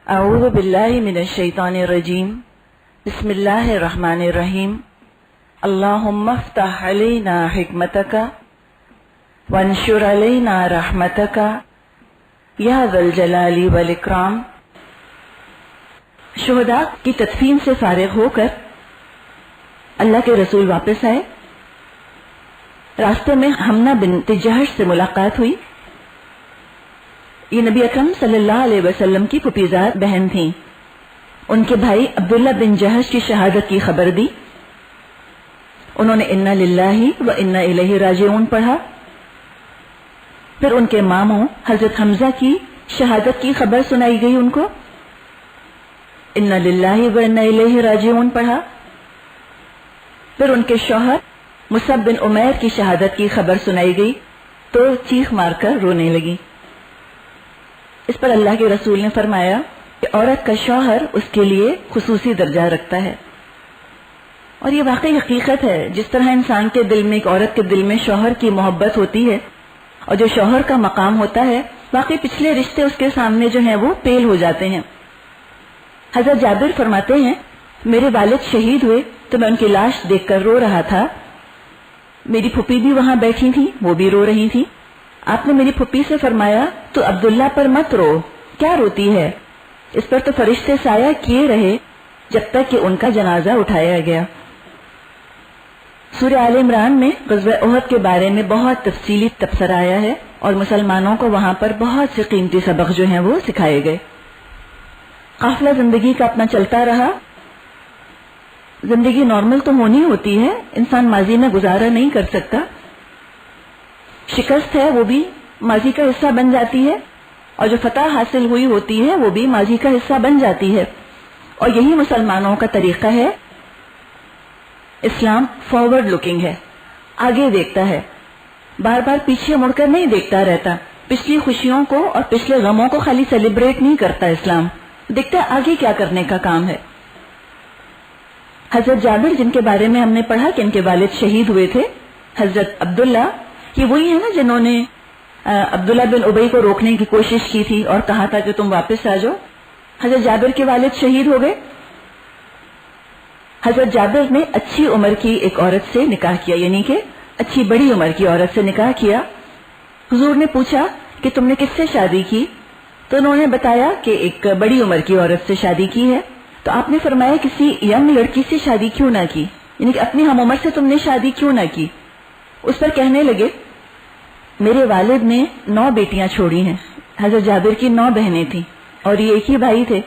اعوذ باللہ من الشیطان الرجیم بسم اللہ الرحمن الرحیم اللہم افتح علینا حکمتک وانشر علینا رحمتک یا ذا الجلال والاکرام۔ شہداء کی تدفین سے فارغ ہو کر اللہ کے رسول واپس آئے۔ راستے میں حمنہ بنت جہش سے ملاقات ہوئی۔ یہ نبی اکرم صلی اللہ علیہ وسلم کی پھوپھیزاد بہن تھیں۔ ان کے بھائی عبداللہ بن جہش کی شہادت کی خبر دی۔ انہوں نے انا للہ و انا الیہ راجعون پڑھا۔ پھر ان کے ماموں حضرت حمزہ کی شہادت کی خبر سنائی گئی ان کو، انا للہ و انا الیہ راجعون پڑھا۔ پھر ان کے شوہر مصعب بن عمیر کی شہادت کی خبر سنائی گئی تو چیخ مار کر رونے لگی۔ اس پر اللہ کے رسول نے فرمایا کہ عورت کا شوہر اس کے لیے خصوصی درجہ رکھتا ہے، اور یہ واقعی حقیقت ہے۔ جس طرح انسان کے دل میں، ایک عورت کے دل میں شوہر کی محبت ہوتی ہے اور جو شوہر کا مقام ہوتا ہے، واقعی پچھلے رشتے اس کے سامنے جو ہیں وہ پیل ہو جاتے ہیں۔ حضرت جابر فرماتے ہیں میرے والد شہید ہوئے تو میں ان کی لاش دیکھ کر رو رہا تھا۔ میری پھوپھی بھی وہاں بیٹھی تھی، وہ بھی رو رہی تھی۔ آپ نے میری پھوپھی سے فرمایا تو عبداللہ پر مت رو، کیا روتی ہے؟ اس پر تو فرشتے سایہ کیے رہے جب تک کہ ان کا جنازہ اٹھایا گیا۔ سورہ آل عمران میں غزوہ احد کے بارے میں بہت تفصیلی تبصرہ آیا ہے، اور مسلمانوں کو وہاں پر بہت سے قیمتی سبق جو ہیں وہ سکھائے گئے۔ قافلہ زندگی کا اپنا چلتا رہا۔ زندگی نارمل تو ہونی ہوتی ہے، انسان ماضی میں گزارا نہیں کر سکتا۔ شکست ہے وہ بھی ماضی کا حصہ بن جاتی ہے، اور جو فتح حاصل ہوئی ہوتی ہے وہ بھی ماضی کا حصہ بن جاتی ہے، اور یہی مسلمانوں کا طریقہ ہے۔ اسلام فارورڈ لوکنگ ہے، آگے دیکھتا ہے، بار بار پیچھے مڑ کر نہیں دیکھتا رہتا۔ پچھلی خوشیوں کو اور پچھلے غموں کو خالی سیلیبریٹ نہیں کرتا اسلام، دیکھتا ہے آگے کیا کرنے کا کام ہے۔ حضرت جابر جن کے بارے میں ہم نے پڑھا کہ ان کے والد شہید ہوئے تھے، حضرت عبداللہ، یہ وہی ہے نا جنہوں نے عبداللہ بن ابی کو روکنے کی کوشش کی تھی اور کہا تھا کہ تم واپس آ جاؤ۔ حضرت جابر کے والد شہید ہو گئے۔ حضرت جابر نے اچھی عمر کی ایک عورت سے نکاح کیا، یعنی کہ اچھی بڑی عمر کی عورت سے نکاح کیا۔ حضور نے پوچھا کہ تم نے کس سے شادی کی؟ تو انہوں نے بتایا کہ ایک بڑی عمر کی عورت سے شادی کی ہے۔ تو آپ نے فرمایا کسی ینگ لڑکی سے شادی کیوں نہ کی، یعنی کہ اپنی ہم عمر سے تم نے شادی کیوں نہ کی؟ اس پر کہنے لگے میرے والد نے 9 بیٹیاں چھوڑی ہیں۔ حضرت جابر کی 9 بہنیں تھیں اور یہ ایک ہی بھائی تھے۔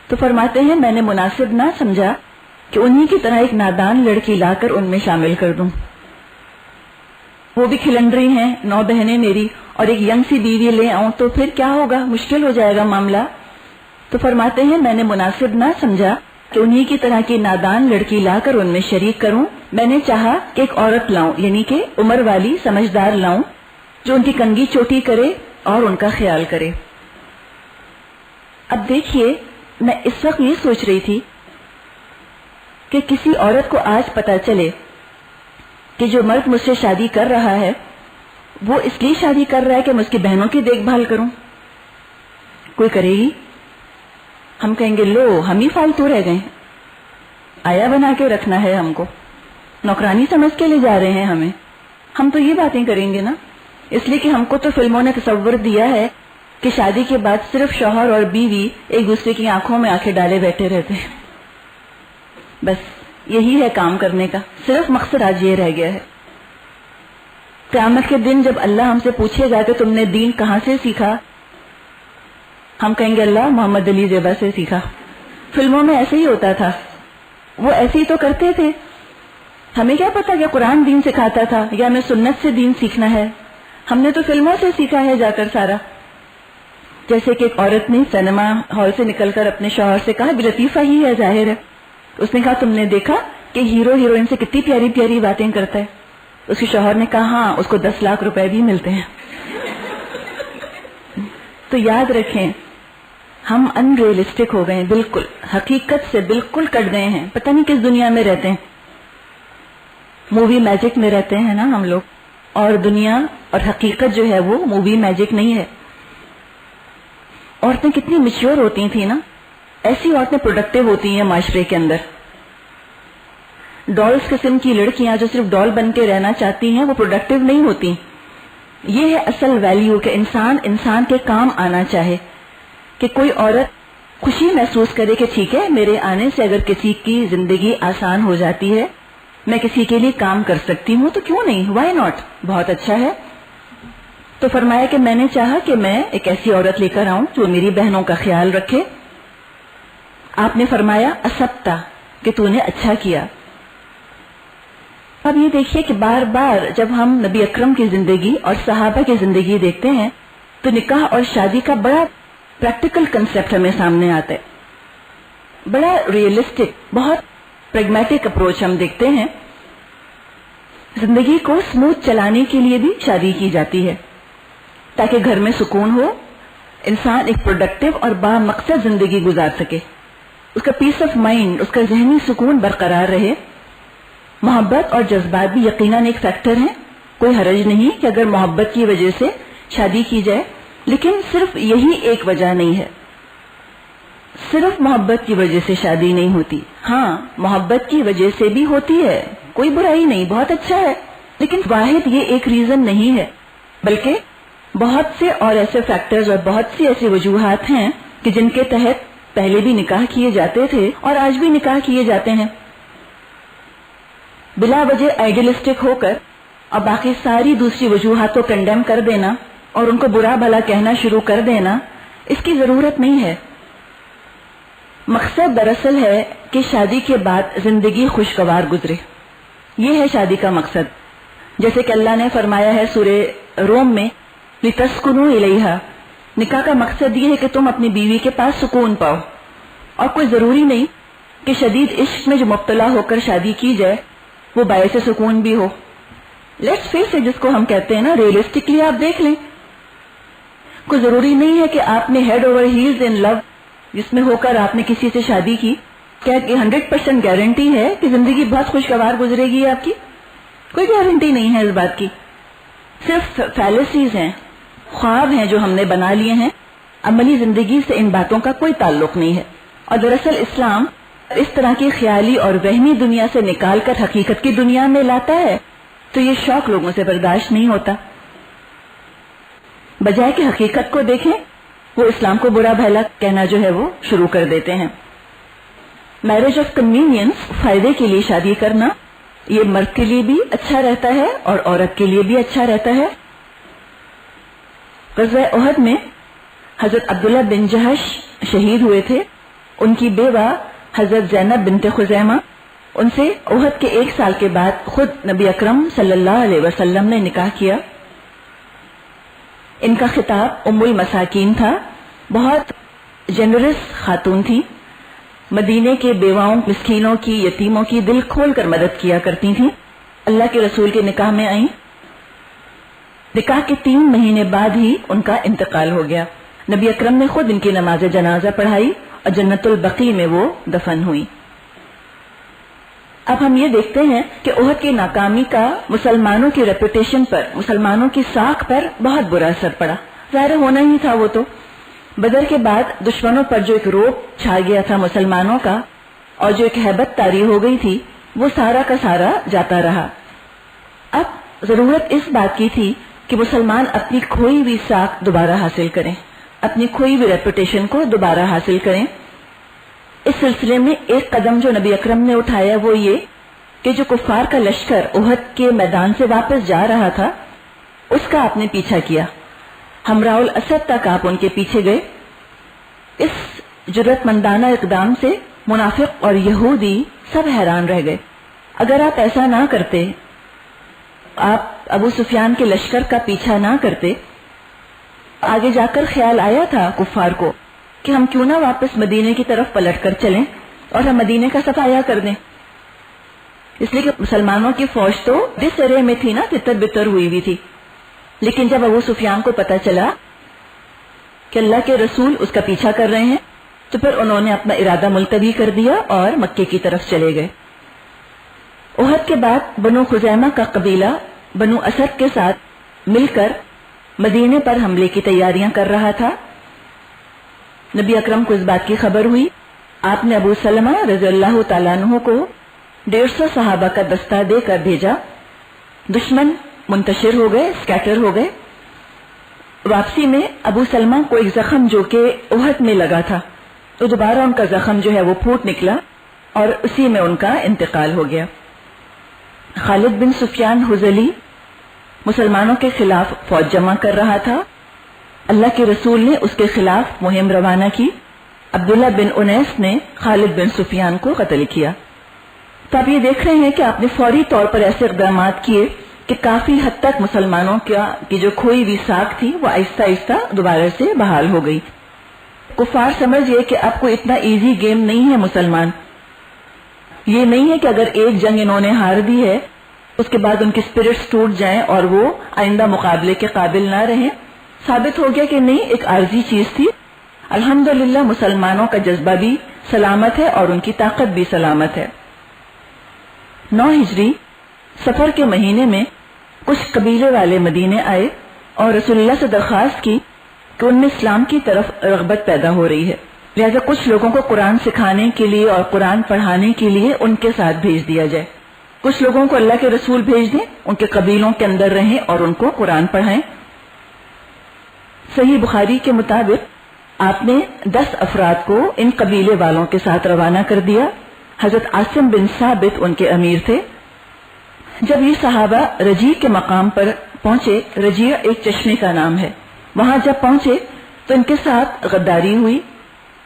تو فرماتے ہیں میں نے مناسب نہ سمجھا کہ انہی کی طرح ایک نادان لڑکی لا کر ان میں شامل کر دوں۔ وہ بھی کھلنڈری ہیں، 9 بہنیں میری، اور ایک ینگ سی بیوی لے آؤں تو پھر کیا ہوگا، مشکل ہو جائے گا معاملہ۔ تو فرماتے ہیں میں نے مناسب نہ سمجھا کہ انہی کی طرح کی نادان لڑکی لا کر ان میں شریک کروں۔ میں نے چاہا کہ ایک عورت لاؤں، یعنی کہ عمر والی سمجھدار لاؤں، جو ان کی کنگھی چوٹی کرے اور ان کا خیال کرے۔ اب دیکھیے، میں اس وقت یہ سوچ رہی تھی کہ کسی عورت کو آج پتا چلے کہ جو مرد مجھ سے شادی کر رہا ہے وہ اس لیے شادی کر رہا ہے کہ میں اس کی بہنوں کی دیکھ بھال کروں، کوئی کرے گی؟ ہم کہیں گے لو ہم ہی فالتو رہ گئے، آیا بنا کے رکھنا ہے ہم کو، نوکرانی سمجھ کے لے جا رہے ہیں ہمیں۔ ہم تو یہ باتیں کریں گے نا، اس لیے کہ ہم کو تو فلموں نے تصور دیا ہے کہ شادی کے بعد صرف شوہر اور بیوی ایک دوسرے کی آنکھوں میں آنکھیں ڈالے بیٹھے رہتے ہیں، بس یہی ہے کام کرنے کا، صرف مقصد آج یہ رہ گیا ہے۔ قیامت کے دن جب اللہ ہم سے پوچھے گا کہ تم نے دین کہاں سے سیکھا، ہم کہیں گے اللہ محمد علی زیبا سے سیکھا۔ فلموں میں ایسے ہی ہوتا تھا، وہ ایسے ہی تو کرتے تھے، ہمیں کیا پتا کہ قرآن دین سکھاتا تھا یا ہمیں سنت سے دین سیکھنا ہے، ہم نے تو فلموں سے سیکھا ہے جا کر سارا۔ جیسے کہ ایک عورت نے سینما ہال سے نکل کر اپنے شوہر سے کہا، بھی لطیفہ ہی ہے ظاہر ہے، اس نے کہا تم نے دیکھا کہ ہیرو ہیروئن سے کتنی پیاری پیاری باتیں کرتا ہے؟ اس کے شوہر نے کہا ہاں، اس کو 10 لاکھ روپے بھی ملتے ہیں۔ تو یاد رکھیں ہم ان ریئلسٹک ہو گئے ہیں، بالکل حقیقت سے بالکل کٹ گئے ہیں، پتہ نہیں کس دنیا میں رہتے ہیں، مووی میجک میں رہتے ہیں نا ہم لوگ، اور دنیا اور حقیقت جو ہے وہ مووی میجک نہیں ہے۔ عورتیں کتنی میچور ہوتی تھیں نا. ایسی عورتیں پروڈکٹیو ہوتی ہیں معاشرے کے اندر. ڈالز قسم کی لڑکیاں جو صرف ڈال بن کے رہنا چاہتی ہیں وہ پروڈکٹیو نہیں ہوتی. یہ ہے اصل ویلیو کہ انسان کے کام آنا چاہے, کہ کوئی عورت خوشی محسوس کرے کہ ٹھیک ہے میرے آنے سے اگر کسی کی زندگی آسان ہو جاتی ہے, میں کسی کے لیے کام کر سکتی ہوں, تو کیوں نہیں, وائی ناٹ, بہت اچھا ہے. تو فرمایا کہ میں نے چاہا کہ میں ایک ایسی عورت لے کر آؤں جو میری بہنوں کا خیال رکھے. آپ نے فرمایا اسبتا, کہ تو نے اچھا کیا. اب یہ دیکھیے کہ بار بار جب ہم نبی اکرم کی زندگی اور صحابہ کی زندگی دیکھتے ہیں تو نکاح اور شادی کا بڑا پریکٹیکل کنسپٹ ہمیں سامنے آتا ہے, بڑا ریئلسٹک, بہت پریگمیٹک اپروچ ہم دیکھتے ہیں. زندگی کو سموتھ چلانے کے لیے بھی شادی کی جاتی ہے تاکہ گھر میں سکون ہو, انسان ایک پروڈکٹیو اور با مقصد زندگی گزار سکے, اس کا پیس آف مائنڈ, اس کا ذہنی سکون برقرار رہے. محبت اور جذبات بھی یقیناً ایک فیکٹر ہیں, کوئی حرج نہیں کہ اگر محبت کی وجہ سے شادی کی جائے, لیکن صرف یہی ایک وجہ نہیں ہے. صرف محبت کی وجہ سے شادی نہیں ہوتی, ہاں محبت کی وجہ سے بھی ہوتی ہے, کوئی برائی نہیں, بہت اچھا ہے, لیکن واحد یہ ایک ریزن نہیں ہے, بلکہ بہت سے اور ایسے فیکٹرز اور بہت سی ایسی وجوہات ہیں کہ جن کے تحت پہلے بھی نکاح کیے جاتے تھے اور آج بھی نکاح کیے جاتے ہیں. بلا وجہ آئیڈیلسٹک ہو کر اور باقی ساری دوسری وجوہات کو کنڈیم کر دینا اور ان کو برا بھلا کہنا شروع کر دینا, اس کی ضرورت نہیں ہے. مقصد دراصل ہے کہ شادی کے بعد زندگی خوشگوار گزرے, یہ ہے شادی کا مقصد. جیسے کہ اللہ نے فرمایا ہے سورہ روم میں لِتَسْكُنُوا إِلَيْهَا, نکاح کا مقصد یہ ہے کہ تم اپنی بیوی کے پاس سکون پاؤ, اور کوئی ضروری نہیں کہ شدید عشق میں جو مبتلا ہو کر شادی کی جائے وہ باعث سکون بھی ہو. لیٹس فیس اٹ, جس کو ہم کہتے ہیں نا, ریئلسٹکلی آپ دیکھ لیں, کوئی ضروری نہیں ہے کہ آپ نے ہیڈ اوور ہیلز ان لو جس میں ہو کر آپ نے کسی سے شادی کی, کیا کہ 100% گارنٹی ہے کہ زندگی بہت خوشگوار گزرے گی آپ کی؟ کوئی گارنٹی نہیں ہے اس بات کی. صرف فیلسیز ہیں, خواب ہیں جو ہم نے بنا لیے ہیں, عملی زندگی سے ان باتوں کا کوئی تعلق نہیں ہے. اور دراصل اسلام اس طرح کی خیالی اور وہمی دنیا سے نکال کر حقیقت کی دنیا میں لاتا ہے, تو یہ شوق لوگوں سے برداشت نہیں ہوتا. بجائے کہ حقیقت کو دیکھیں, وہ اسلام کو برا بھلا کہنا جو ہے وہ شروع کر دیتے ہیں. میرج آف کنوینئنس, فائدے کے لیے شادی کرنا, یہ مرد کے لیے بھی اچھا رہتا ہے اور عورت کے لیے بھی اچھا رہتا ہے. غزوہ احد میں حضرت عبداللہ بن جہش شہید ہوئے تھے. ان کی بیوہ حضرت زینب بنت خزیمہ, ان سے احد کے 1 سال کے بعد خود نبی اکرم صلی اللہ علیہ وسلم نے نکاح کیا. ان کا خطاب ام المساکین تھا, بہت جنرس خاتون تھی, مدینے کے بیواؤں, مسکینوں کی, یتیموں کی دل کھول کر مدد کیا کرتی تھیں. اللہ کے رسول کے نکاح میں آئیں. نکاح کے 3 مہینے بعد ہی ان کا انتقال ہو گیا. نبی اکرم نے خود ان کی نماز جنازہ پڑھائی اور جنت البقیع میں وہ دفن ہوئی. اب ہم یہ دیکھتے ہیں کہ احد کی ناکامی کا مسلمانوں کی ریپوٹیشن پر, مسلمانوں کی ساکھ پر بہت برا اثر پڑا. ظاہر ہونا ہی تھا وہ تو. بدر کے بعد دشمنوں پر جو ایک روب چھا گیا تھا مسلمانوں کا, اور جو ایک ہیبت طاری ہو گئی تھی, وہ سارا کا سارا جاتا رہا. اب ضرورت اس بات کی تھی کہ مسلمان اپنی کھوئی ہوئی ساکھ دوبارہ حاصل کریں, اپنی کھوئی ہوئی ریپوٹیشن کو دوبارہ حاصل کریں. اس سلسلے میں ایک قدم جو نبی اکرم نے اٹھایا وہ یہ کہ جو کفار کا لشکر احد کے میدان سے واپس جا رہا تھا, اس کا آپ نے پیچھا کیا. ہمراہ الاسد تک آپ ان کے پیچھے گئے. اس جرأت مندانہ اقدام سے منافق اور یہودی سب حیران رہ گئے. اگر آپ ایسا نہ کرتے, آپ ابو سفیان کے لشکر کا پیچھا نہ کرتے, آگے جا کر خیال آیا تھا کفار کو کہ ہم کیوں نہ واپس مدینے کی طرف پلٹ کر چلیں اور ہم مدینے کا صفایا کر دیں. اس لیے کہ مسلمانوں کی فوج تو جس ارے میں تھی نا, تتر بتر ہوئی ہوئی تھی. لیکن جب ابو سفیان کو پتا چلا کہ اللہ کے رسول اس کا پیچھا کر رہے ہیں, تو پھر انہوں نے اپنا ارادہ ملتوی کر دیا اور مکے کی طرف چلے گئے. احد کے بعد بنو خزیمہ کا قبیلہ بنو اسد کے ساتھ مل کر مدینے پر حملے کی تیاریاں کر رہا تھا. نبی اکرم کو اس بات کی خبر ہوئی. آپ نے ابو سلمہ رضی اللہ تعالیٰ عنہ کو 150 صحابہ کا دستہ دے کر بھیجا. دشمن منتشر ہو گئے، اسکیٹر ہو گئے. واپسی میں ابو سلمہ کو ایک زخم جو کہ احد میں لگا تھا، تو دوبارہ ان کا زخم جو ہے وہ پھوٹ نکلا اور اسی میں ان کا انتقال ہو گیا. خالد بن سفیان حذلی مسلمانوں کے خلاف فوج جمع کر رہا تھا. اللہ کے رسول نے اس کے خلاف مہم روانہ کی. عبداللہ بن انیس نے خالد بن سفیان کو قتل کیا. تو آپ یہ دیکھ رہے ہیں کہ آپ نے فوری طور پر ایسے اقدامات کیے کہ کافی حد تک مسلمانوں کی جو کھوئی ہوئی ساکھ تھی وہ آہستہ آہستہ دوبارہ سے بحال ہو گئی. کفار سمجھئے کہ اب کوئی اتنا ایزی گیم نہیں ہے مسلمان. یہ نہیں ہے کہ اگر ایک جنگ انہوں نے ہار دی ہے اس کے بعد ان کی اسپرٹس ٹوٹ جائیں اور وہ آئندہ مقابلے کے قابل نہ رہیں. ثابت ہو گیا کہ نہیں، ایک عارضی چیز تھی. الحمدللہ مسلمانوں کا جذبہ بھی سلامت ہے اور ان کی طاقت بھی سلامت ہے. 9 ہجری سفر کے مہینے میں کچھ قبیلے والے مدینے آئے اور رسول اللہ سے درخواست کی کہ ان میں اسلام کی طرف رغبت پیدا ہو رہی ہے، لہذا کچھ لوگوں کو قرآن سکھانے کے لیے اور قرآن پڑھانے کے لیے ان کے ساتھ بھیج دیا جائے. کچھ لوگوں کو اللہ کے رسول بھیج دیں، ان کے قبیلوں کے اندر رہیں اور ان کو قرآن پڑھائیں. صحیح بخاری کے مطابق آپ نے 10 افراد کو ان قبیلے والوں کے ساتھ روانہ کر دیا. حضرت عاصم بن ثابت ان کے امیر تھے. جب یہ صحابہ رجیع کے مقام پر پہنچے، رجیع ایک چشمے کا نام ہے، وہاں جب پہنچے تو ان کے ساتھ غداری ہوئی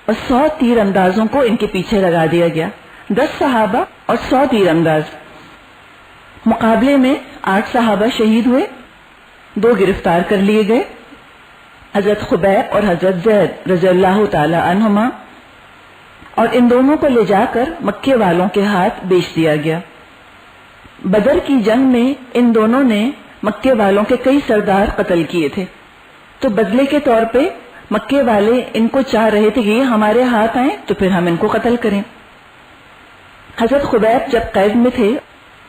اور 100 تیر اندازوں کو ان کے پیچھے لگا دیا گیا. 10 صحابہ اور 100 تیر انداز. مقابلے میں 8 صحابہ شہید ہوئے، 2 گرفتار کر لیے گئے، حضرت خبیب اور حضرت زید رضی اللہ تعالی عنہما، اور ان دونوں کو لے جا کر مکے والوں کے ہاتھ بیچ دیا گیا. بدر کی جنگ میں ان دونوں نے مکے والوں کے کئی سردار قتل کیے تھے، تو بدلے کے طور پہ مکے والے ان کو چاہ رہے تھے کہ یہ ہمارے ہاتھ آئیں تو پھر ہم ان کو قتل کریں. حضرت خبیب جب قید میں تھے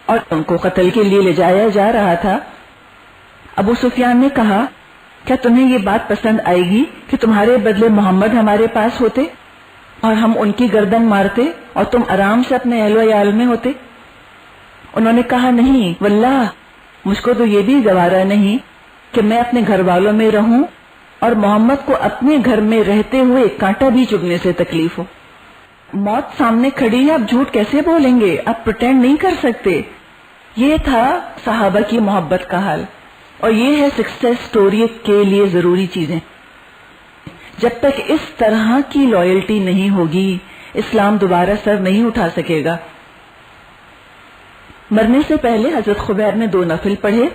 اور ان کو قتل کے لیے لے جایا جا رہا تھا، ابو سفیان نے کہا کیا تمہیں یہ بات پسند آئے گی کہ تمہارے بدلے محمد ہمارے پاس ہوتے اور ہم ان کی گردن مارتے اور تم آرام سے اپنے اہل و عیال میں ہوتے؟ انہوں نے کہا نہیں واللہ، مجھ کو تو یہ بھی گوارا نہیں کہ میں اپنے گھر والوں میں رہوں اور محمد کو اپنے گھر میں رہتے ہوئے کانٹا بھی چبھنے سے تکلیف ہو. موت سامنے کھڑی ہے، اب جھوٹ کیسے بولیں گے، اب پریٹینڈ نہیں کر سکتے. یہ تھا صحابہ کی محبت کا حال، اور یہ ہے سکسیس سٹوری کے لیے ضروری چیزیں. جب تک اس طرح کی لائلٹی نہیں ہوگی اسلام دوبارہ سر نہیں اٹھا سکے گا. مرنے سے پہلے حضرت خبیب نے 2 نفل پڑھے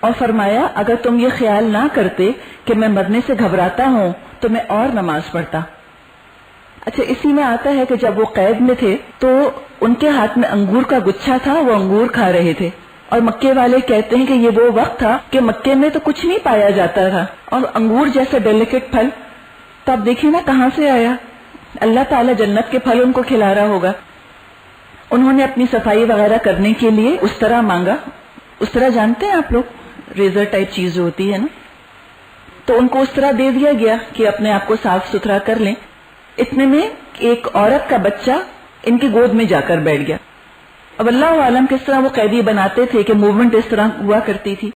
اور فرمایا اگر تم یہ خیال نہ کرتے کہ میں مرنے سے گھبراتا ہوں تو میں اور نماز پڑھتا. اچھا، اسی میں آتا ہے کہ جب وہ قید میں تھے تو ان کے ہاتھ میں انگور کا گچھا تھا، وہ انگور کھا رہے تھے، اور مکے والے کہتے ہیں کہ یہ وہ وقت تھا کہ مکے میں تو کچھ نہیں پایا جاتا تھا، اور انگور جیسا ڈیلیکیٹ پھل تو اب دیکھیے نا کہاں سے آیا. اللہ تعالیٰ جنت کے پھل ان کو کھلا رہا ہوگا. انہوں نے اپنی صفائی وغیرہ کرنے کے لیے اس طرح مانگا. اس طرح جانتے ہیں آپ لوگ، ریزر ٹائپ چیز جو ہوتی ہے نا، تو ان کو اس طرح دے دیا گیا کہ اپنے آپ کو صاف ستھرا کر لیں. اتنے میں ایک عورت کا بچہ ان کی گود میں جا کر بیٹھ گیا. اب اللہ عالم کس طرح وہ قیدی بناتے تھے کہ موومنٹ اس طرح ہوا کرتی تھی.